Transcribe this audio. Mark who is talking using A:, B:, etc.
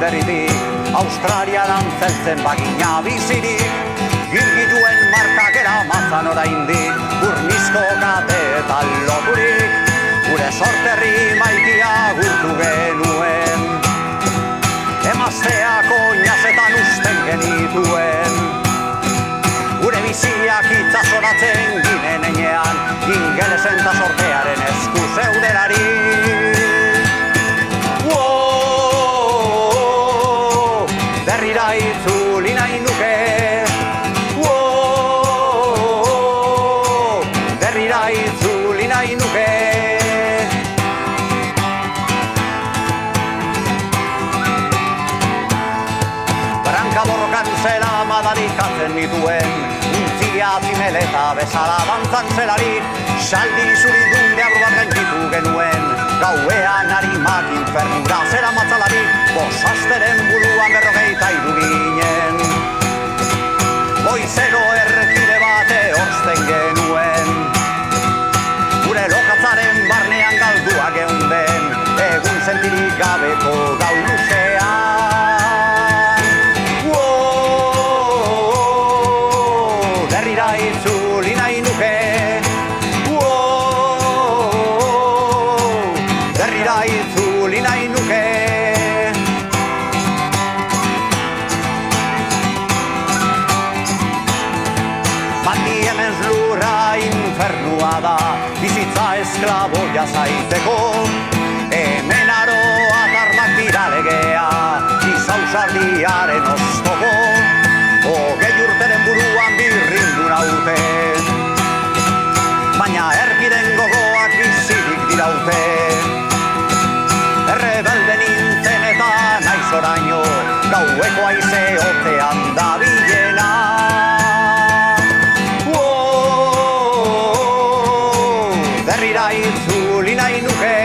A: berritik, Australian antzeltzen bagina bizirik, Girgituen markak eramatzan oraindik, Burnizko kate eta loturik, gure sorterri maitia gurtu genuen. Emazteak oinazetan usten genituen, gure biziak itzazoratzen ginen enean, ingelesen ta sortearen esku zeudelari. Berrira itzuli nahi nuke, berrira itzuli nahi nuke. Branka borrokan zela madarikatzen nituen, untzia zimeleta bezala dantzan zelarik, saldi zuridun deabru bat gainditu genuen, gauean harimak infernura zera matzalarik, bosasteren buruan 43 ginen. Goizero errekide bate horzten genuen, gure lokatzaren barnean galdua geunden, egun sentirik gabeko gau luzean. Berrira itzuli nahi nuke, berrira itzuli nahi nuke. Bati hemen lurra infernua da, bizitza esklaboia zaiteko, hemen aroa tarmak dira legea, izausardiaren oztopo, hogei urteren buruan birrindu naute, baina erkiden gogoak bizirik diraute. Errebelde nintzen eta naiz oraino, gaueko haize otean dabilena. Berrira itzuli nahi nuke,